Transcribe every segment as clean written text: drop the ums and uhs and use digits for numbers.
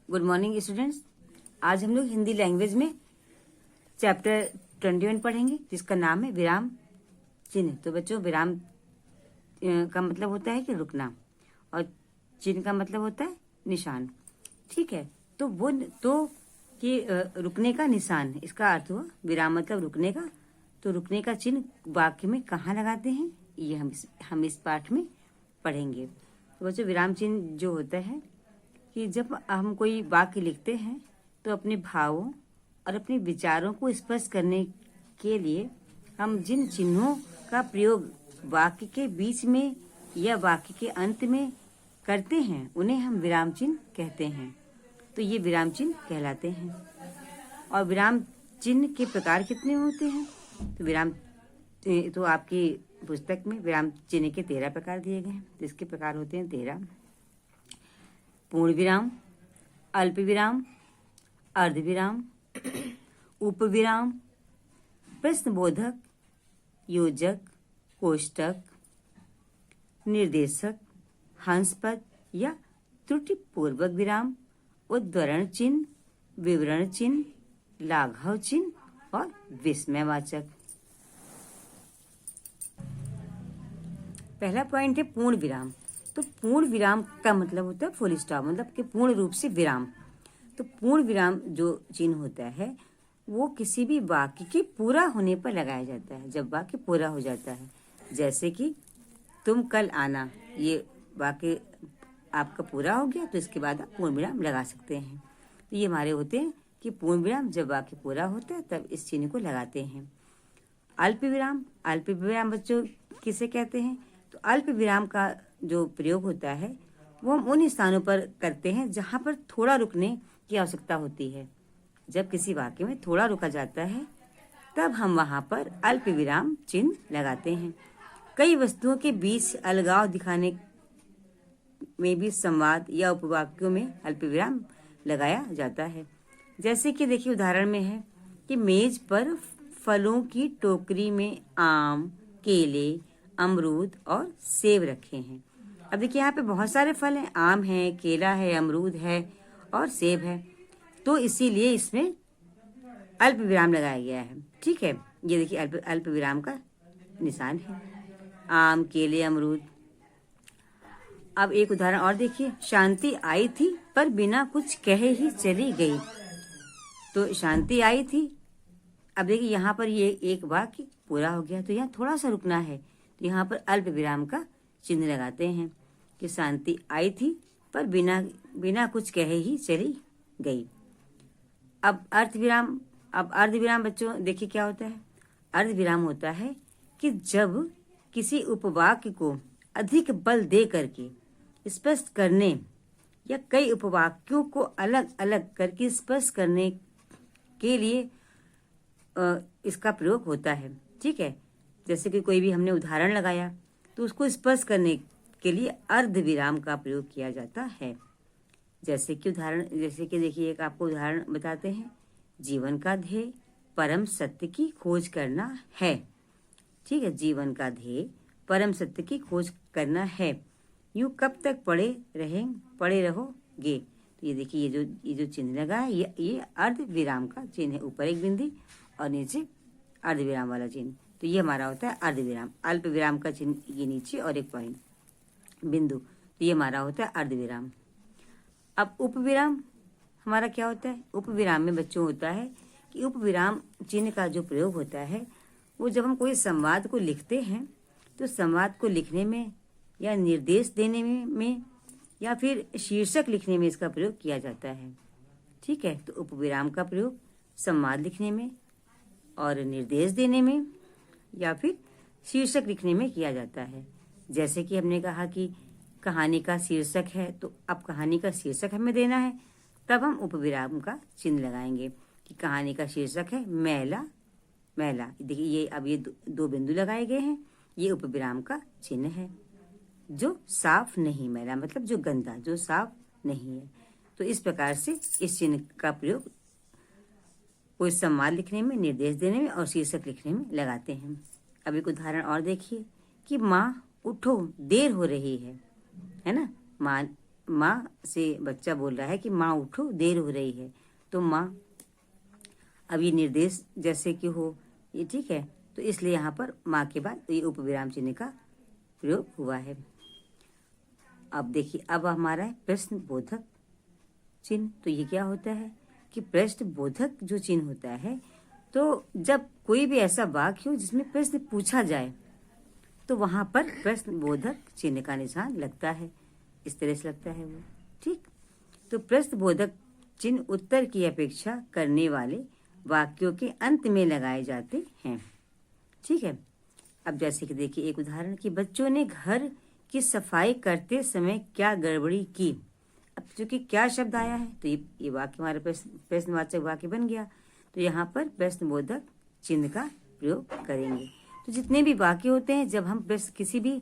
Good morning students. आज हम लोग हिंदी लैंग्वेज में चैप्टर 21 पढ़ेंगे जिसका नाम है विराम चिन्ह। तो बच्चों, विराम का मतलब होता है कि रुकना और चिन्ह का मतलब होता है निशान। ठीक है, तो वो कि रुकने का निशान, इसका अर्थ हुआ विराम मतलब रुकने का। तो रुकने का चिन्ह वाक्य में कहाँ लगाते हैं ये हम इस पाठ में पढ़ेंगे। तो बच्चों, विराम चिन्ह जो होता है कि जब हम कोई वाक्य लिखते हैं तो अपने भावों और अपने विचारों को स्पष्ट करने के लिए हम जिन चिन्हों का प्रयोग वाक्य के बीच में या वाक्य के अंत में करते हैं उन्हें हम विराम चिन्ह कहते हैं। तो ये विराम चिन्ह कहलाते हैं। और विराम चिन्ह के प्रकार कितने होते हैं? तो आपकी पुस्तक में विराम चिन्ह के 13 प्रकार दिए गए हैं। जिसके प्रकार होते हैं 13: पूर्ण विराम, अल्प विराम, अर्ध विराम, उपविराम, प्रश्नबोधक, योजक, कोष्टक, निर्देशक, हंसपद या त्रुटिपूर्वक विराम, उद्धरण चिन्ह, विवरण चिन्ह, लाघव चिन्ह और विस्मयवाचक। पहला पॉइंट है पूर्ण विराम। तो पूर्ण विराम का मतलब होता है फुल स्टॉप, मतलब कि पूर्ण रूप से विराम। तो पूर्ण विराम जो चिन्ह होता है वो किसी भी वाक्य के पूरा होने पर लगाया जाता है। जब वाक्य पूरा हो जाता है, जैसे कि तुम कल आना, ये वाक्य आपका पूरा हो गया तो इसके बाद आप पूर्ण विराम लगा सकते हैं। तो ये हमारे होते हैं कि पूर्ण विराम जब वाक्य पूरा होता है तब इस चिन्ह को लगाते हैं। अल्प विराम, अल्प विराम बच्चों किसे कहते हैं? तो अल्प विराम का जो प्रयोग होता है वो हम उन स्थानों पर करते हैं जहाँ पर थोड़ा रुकने की आवश्यकता होती है। जब किसी वाक्य में थोड़ा रुका जाता है तब हम वहाँ पर अल्प विराम चिन्ह लगाते हैं। कई वस्तुओं के बीच अलगाव दिखाने में भी संवाद या उपवाक्यों में अल्प विराम लगाया जाता है। जैसे कि देखिए उदाहरण में है कि मेज पर फलों की टोकरी में आम, केले, अमरूद और सेब रखे हैं। अब देखिए यहाँ पे बहुत सारे फल हैं, आम है, केला है, अमरूद है और सेब है। तो इसीलिए इसमें अल्प विराम लगाया गया है। ठीक है, ये देखिए अल्प विराम का निशान है, आम, केले, अमरूद। अब एक उदाहरण और देखिए, शांति आई थी पर बिना कुछ कहे ही चली गई। तो शांति आई थी, अब देखिए यहाँ पर ये एक वाक्य पूरा हो गया तो यहाँ थोड़ा सा रुकना है। तो यहाँ पर अल्प विराम का चिन्ह लगाते हैं कि शांति आई थी पर बिना कुछ कहे ही चली गई। अब अर्ध विराम बच्चों देखिए क्या होता है। अर्ध विराम होता है कि जब किसी उपवाक्य को अधिक बल दे करके स्पष्ट करने या कई उपवाक्यों को अलग अलग करके स्पष्ट करने के लिए इसका प्रयोग होता है। ठीक है, जैसे कि कोई भी हमने उदाहरण लगाया तो उसको स्पष्ट करने के लिए अर्ध विराम का प्रयोग किया जाता है। जैसे कि देखिए एक आपको उदाहरण बताते हैं, जीवन का ध्येय परम सत्य की खोज करना है। ठीक है, जीवन का ध्येय परम सत्य की खोज करना है, यूं कब तक पड़े रहोगे। तो ये देखिए ये जो चिन्ह लगा है ये अर्ध विराम का चिन्ह है। ऊपर एक बिंदी और नीचे अर्ध विराम वाला चिन्ह। तो ये हमारा होता है अर्ध विराम। अल्प विराम का चिन्ह ये नीचे और एक पॉइंट बिंदु, तो ये हमारा होता है अर्ध विराम। अब उपविराम हमारा क्या होता है? उपविराम में बच्चों होता है कि उपविराम चिन्ह का जो प्रयोग होता है वो जब हम कोई संवाद को लिखते हैं तो संवाद को लिखने में या निर्देश देने में या फिर शीर्षक लिखने में इसका प्रयोग किया जाता है। ठीक है, तो उपविराम का प्रयोग संवाद लिखने में और निर्देश देने में या फिर शीर्षक लिखने में किया जाता है। जैसे कि हमने कहा कि कहानी का शीर्षक है, तो अब कहानी का शीर्षक हमें देना है तब हम उपविराम का चिन्ह लगाएंगे कि कहानी का शीर्षक है मैला। देखिए ये अब ये दो बिंदु लगाए गए हैं, ये उपविराम का चिन्ह है। जो साफ नहीं, मैला मतलब जो गंदा, जो साफ नहीं है। तो इस प्रकार से इस चिन्ह का प्रयोग कोई संवाद लिखने में, निर्देश देने में और शीर्षक लिखने में लगाते हैं। अब एक उदाहरण और देखिए कि माँ उठो देर हो रही है ना। माँ माँ से बच्चा बोल रहा है कि माँ उठो, देर हो रही है। तो माँ, अब ये निर्देश जैसे कि हो, ये ठीक है, तो इसलिए यहाँ पर माँ के बाद ये उपविराम चिन्ह का प्रयोग हुआ है। अब देखिए, अब हमारा है प्रश्न बोधक चिन्ह। तो ये क्या होता है कि प्रश्न बोधक जो चिन्ह होता है, तो जब कोई भी ऐसा वाक्य हो जिसमें प्रश्न पूछा जाए तो वहां पर प्रश्न बोधक चिन्ह का निशान लगता है। इस तरह से लगता है वो, ठीक। तो प्रश्न बोधक चिन्ह उत्तर की अपेक्षा करने वाले वाक्यों के अंत में लगाए जाते हैं, ठीक है। अब जैसे कि देखिए एक उदाहरण कि बच्चों ने घर की सफाई करते समय क्या गड़बड़ी की। अब चूंकि क्या शब्द आया है तो ये वाक्य हमारे प्रश्नवाचक वाक्य बन गया। तो यहाँ पर प्रश्नबोधक चिन्ह का प्रयोग करेंगे। तो जितने भी वाक्य होते हैं, जब हम किसी भी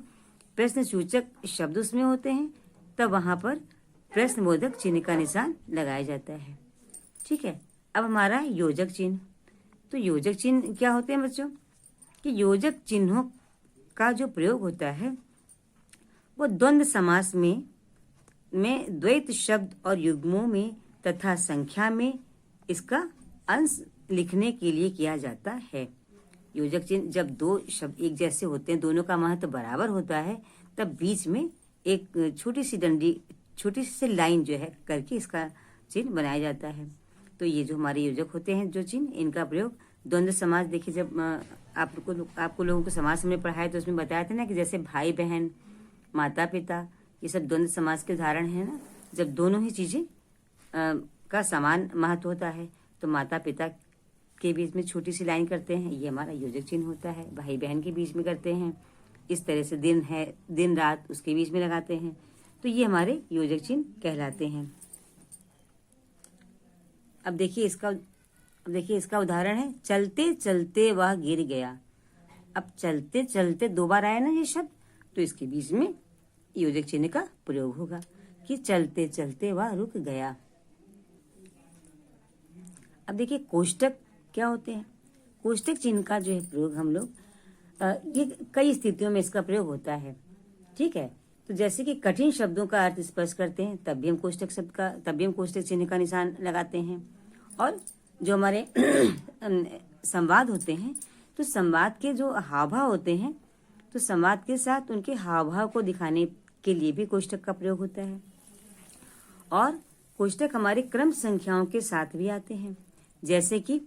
प्रश्न सूचक शब्द उसमें होते हैं, तब वहां पर प्रश्नबोधक चिन्ह का निशान लगाया जाता है, ठीक है। अब हमारा योजक चिन्ह। तो योजक चिन्ह क्या होते हैं बच्चों कि योजक चिन्हों का जो प्रयोग होता है वो द्वंद्व समास में द्वैत शब्द और युग्मों में तथा संख्या में इसका अंश लिखने के लिए किया जाता है। योजक चिन्ह जब दो शब्द एक जैसे होते हैं, दोनों का महत्व बराबर होता है, तब बीच में एक छोटी सी लाइन जो है करके इसका चिन्ह बनाया जाता है। तो ये जो हमारे योजक होते हैं जो चिन्ह, इनका प्रयोग द्वंद्व समास। देखिए जब आपको लोगों को समास हमने पढ़ाया तो उसमें बताया था ना कि जैसे भाई बहन, माता पिता, ये सब द्वंद्व समास के उदाहरण है ना। जब दोनों ही चीजें का समान महत्व होता है तो माता पिता के बीच में छोटी सी लाइन करते हैं, ये हमारा योजक चिन्ह होता है। भाई बहन के बीच में करते हैं, इस तरह से दिन है दिन रात उसके बीच में लगाते हैं, तो ये हमारे योजक चिन्ह कहलाते हैं। अब देखिए इसका उदाहरण है, चलते चलते वह गिर गया। अब चलते चलते दो बार आया ना ये शब्द, तो इसके बीच में योजक चिन्ह का प्रयोग होगा कि चलते चलते वह रुक गया। अब देखिए कोष्टक क्या होते हैं। कोष्टक चिन्ह का जो है प्रयोग हम लोग ये कई स्थितियों में इसका प्रयोग होता है, ठीक है। तो जैसे कि कठिन शब्दों का अर्थ स्पष्ट करते हैं तब भी हम कोष्टक चिन्ह का निशान लगाते हैं। और जो हमारे संवाद होते हैं, तो संवाद के जो हाव भाव होते हैं, तो संवाद के साथ उनके हाव भाव को दिखाने के लिए भी कोष्टक का प्रयोग होता है। और कोष्टक हमारे क्रम संख्याओं के साथ भी आते हैं, जैसे कि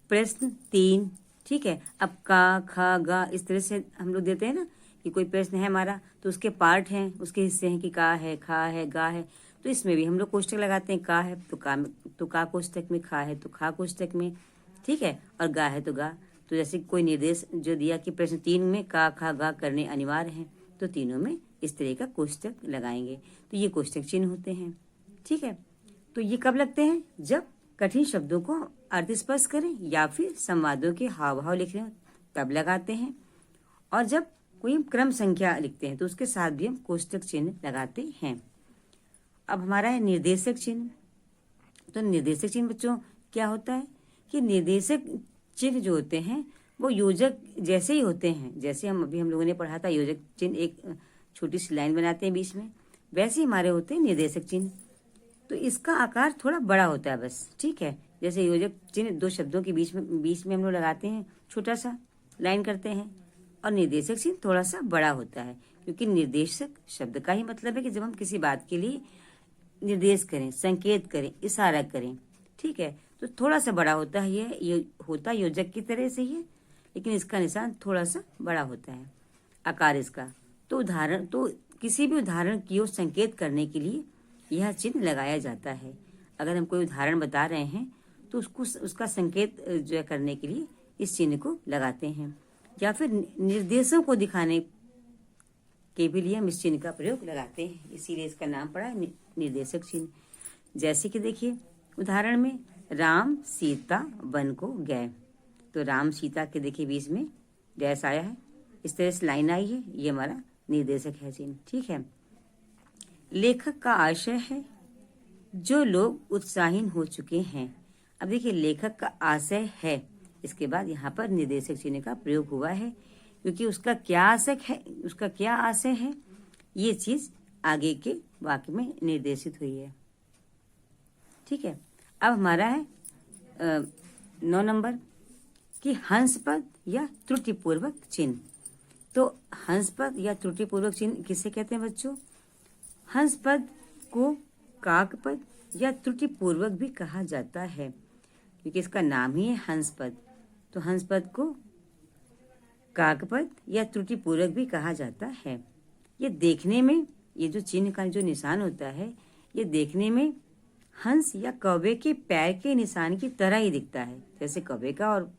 प्रश्न 3, ठीक है। अब का, खा, गा, इस तरह से हम लोग देते हैं ना कि कोई प्रश्न है हमारा तो उसके पार्ट हैं, उसके हिस्से हैं कि का है, खा है, गा है, तो इसमें भी हम लोग कोष्टक लगाते हैं। का है तो का कोष्टक में, खा है तो खा कोष्टक में, ठीक है, और गा है तो गा। तो जैसे कोई निर्देश जो दिया कि प्रश्न 3 में का, खा, गा करने अनिवार्य हैं, तो तीनों में इस तरह का कोष्टक लगाएंगे। तो ये कोष्टक चिन्ह होते हैं, ठीक है। तो ये कब लगते हैं? जब कठिन शब्दों को अर्थ स्पष्ट करें या फिर संवादों के हाव भाव लिख रहे हो तब लगाते हैं। और जब कोई क्रम संख्या लिखते हैं तो उसके साथ भी हम कोष्टक चिन्ह लगाते हैं। अब हमारा है निर्देशक चिन्ह। तो निर्देशक चिन्ह बच्चों क्या होता है कि निर्देशक चिन्ह जो होते हैं वो योजक जैसे ही होते हैं। जैसे हम लोगों ने पढ़ा था योजक चिन्ह एक छोटी सी लाइन बनाते हैं बीच में, वैसे ही हमारे होते हैं निर्देशक चिन्ह। तो इसका आकार थोड़ा बड़ा होता है बस, ठीक है। जैसे योजक चिन्ह दो शब्दों के बीच में हम लोग लगाते हैं, छोटा सा लाइन करते हैं, और निर्देशक चिन्ह थोड़ा सा बड़ा होता है, क्योंकि निर्देशक शब्द का ही मतलब है कि जब हम किसी बात के लिए निर्देश करें, संकेत करें, इशारा करें, ठीक है, तो थोड़ा सा बड़ा होता है। ये होता योजक की तरह से ही है, लेकिन इसका निशान थोड़ा सा बड़ा होता है आकार इसका। तो किसी भी उदाहरण की ओर संकेत करने के लिए यह चिन्ह लगाया जाता है। अगर हम कोई उदाहरण बता रहे हैं तो उसका संकेत जो है करने के लिए इस चिन्ह को लगाते हैं, या फिर निर्देशों को दिखाने के भी लिए हम इस चिन्ह का प्रयोग लगाते हैं, इसीलिए इसका नाम पड़ा है निर्देशक चिन्ह। जैसे कि देखिए उदाहरण में राम सीता वन को गए, तो राम सीता के देखिए बीच में डैश आया है, इस तरह से लाइन आई है, ये हमारा निर्देशक है चिन्ह, ठीक है। लेखक का आशय है जो लोग उत्साहीन हो चुके हैं। अब देखिए लेखक का आशय है, इसके बाद यहाँ पर निर्देशक चिन्ह का प्रयोग हुआ है, क्योंकि उसका क्या आशय है, ये चीज आगे के वाक्य में निर्देशित हुई है। ठीक है, अब हमारा है 9 नंबर कि हंस पद या त्रुटिपूर्वक चिन्ह। तो हंस पद या त्रुटिपूर्वक चिन्ह किसे कहते हैं बच्चों? हंस पद को काक पद या त्रुटिपूर्वक भी कहा जाता है, क्योंकि इसका नाम ही है हंस पद। तो हंस पद को काक पद या त्रुटिपूर्वक भी कहा जाता है। ये देखने में, ये जो चिन्ह का जो निशान होता है, ये देखने में हंस या कौवे के पैर के निशान की तरह ही दिखता है। जैसे कौवे का और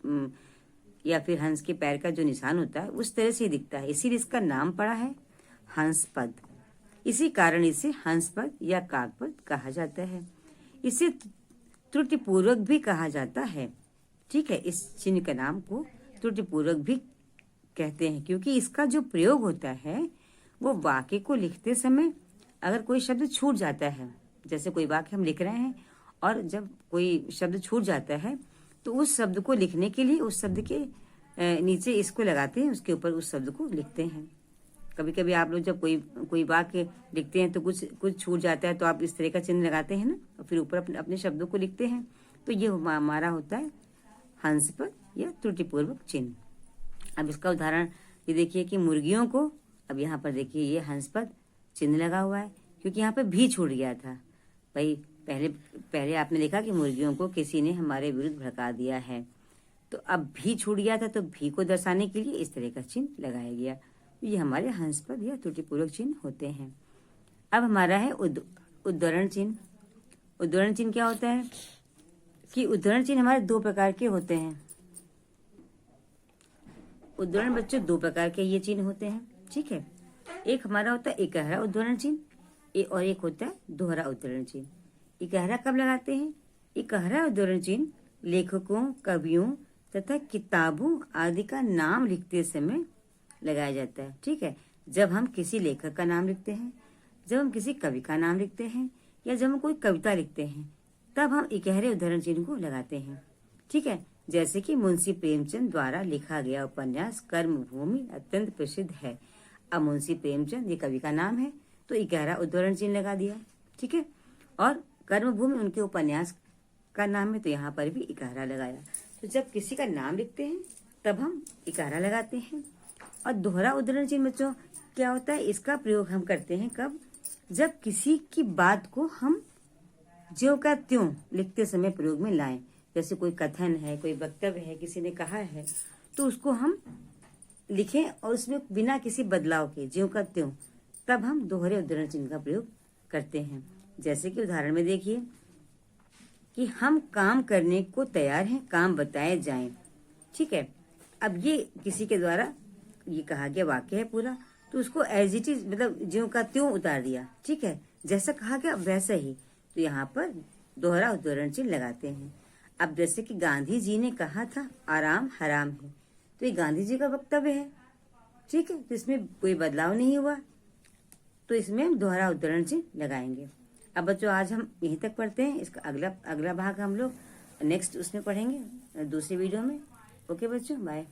या फिर हंस के पैर का जो निशान होता है उस तरह से ही दिखता है, इसीलिए इसका नाम पड़ा है हंस पद। इसी कारण इसे हंस पद या काक पद कहा जाता है। इसे त्रुटिपूर्वक भी कहा जाता है। ठीक है, इस चिन्ह का नाम को त्रुटिपूर्वक भी कहते हैं, क्योंकि इसका जो प्रयोग होता है वो वाक्य को लिखते समय अगर कोई शब्द छूट जाता है, जैसे कोई वाक्य हम लिख रहे हैं और जब कोई शब्द छूट जाता है तो उस शब्द को लिखने के लिए उस शब्द के नीचे इसको लगाते हैं, उसके ऊपर उस शब्द को लिखते हैं। कभी कभी आप लोग जब कोई वाक्य लिखते हैं तो कुछ छूट जाता है तो आप इस तरह का चिन्ह लगाते हैं ना, और फिर ऊपर अपने शब्दों को लिखते हैं। तो ये हमारा होता है हंस पद या त्रुटिपूर्वक चिन्ह। अब इसका उदाहरण ये देखिए कि मुर्गियों को, अब यहाँ पर देखिए ये हंस पद चिन्ह लगा हुआ है क्योंकि यहाँ पे भी छूट गया था। भाई पहले आपने देखा कि मुर्गियों को किसी ने हमारे विरुद्ध भड़का दिया है, तो अब भी छूट गया था तो भी को दर्शाने के लिए इस तरह का चिन्ह लगाया गया। ये हमारे हंस पद या त्रुटिपूर्वक चिन्ह होते हैं। अब हमारा है उद्धरण चिन्ह। उद्धरण चिन्ह क्या होता है कि उद्धरण चिन्ह हमारे 2 प्रकार के होते हैं। उद्धरण बच्चों 2 प्रकार के ये चिन्ह होते हैं। ठीक है, एक हमारा होता है इकहरा उद्धरण चिन्ह और एक होता है दोहरा उद्धरण चिन्ह। इकहरा कब लगाते हैं? इकहरा उद्धरण चिन्ह लेखकों, कवियों तथा किताबों आदि का नाम लिखते समय लगाया जाता है। ठीक है, जब हम किसी लेखक का नाम लिखते हैं, जब हम किसी कवि का नाम लिखते हैं, या जब हम कोई कविता लिखते हैं, तब हम इकहरे उद्धरण चिन्ह को लगाते हैं। ठीक है, जैसे कि मुंशी प्रेमचंद द्वारा लिखा गया उपन्यास कर्मभूमि अत्यंत प्रसिद्ध है। अब मुंशी प्रेमचंद ये कवि का नाम है तो इकहरा उद्धरण चिन्ह लगा दिया। ठीक है, और कर्मभूमि उनके उपन्यास का नाम है तो यहाँ पर भी इकहरा लगाया। तो जब किसी का नाम लिखते हैं तब हम इकहरा लगाते हैं। और दोहरा उद्धरण चिन्ह बच्चों क्या होता है? इसका प्रयोग हम करते हैं कब? जब किसी की बात को हम ज्यों का त्यों लिखते समय प्रयोग में लाएं। जैसे कोई कथन है, कोई वक्तव्य है, किसी ने कहा है तो उसको हम लिखें और उसमें बिना किसी बदलाव के ज्यों का त्यों, तब हम दोहरे उद्धरण चिन्ह का प्रयोग करते हैं। जैसे कि उदाहरण में देखिए कि हम काम करने को तैयार हैं, काम बताए जाएं। ठीक है, अब ये किसी के द्वारा ये कहा गया वाक्य है पूरा, तो उसको एज इट इज मतलब ज्यों का त्यों उतार दिया। ठीक है, जैसा कहा गया वैसा ही, तो यहाँ पर दोहरा उद्धरण चिन्ह लगाते हैं। अब जैसे कि गांधी जी ने कहा था आराम हराम है, तो ये गांधी जी का वक्तव्य है। ठीक है, तो इसमें कोई बदलाव नहीं हुआ, तो इसमें हम दोहरा उद्धरण चिन्ह लगाएंगे। अब बच्चों आज हम यहीं तक पढ़ते हैं। इसका अगला भाग हम लोग नेक्स्ट उसमें पढ़ेंगे दूसरी वीडियो में। ओके बच्चों, बाय।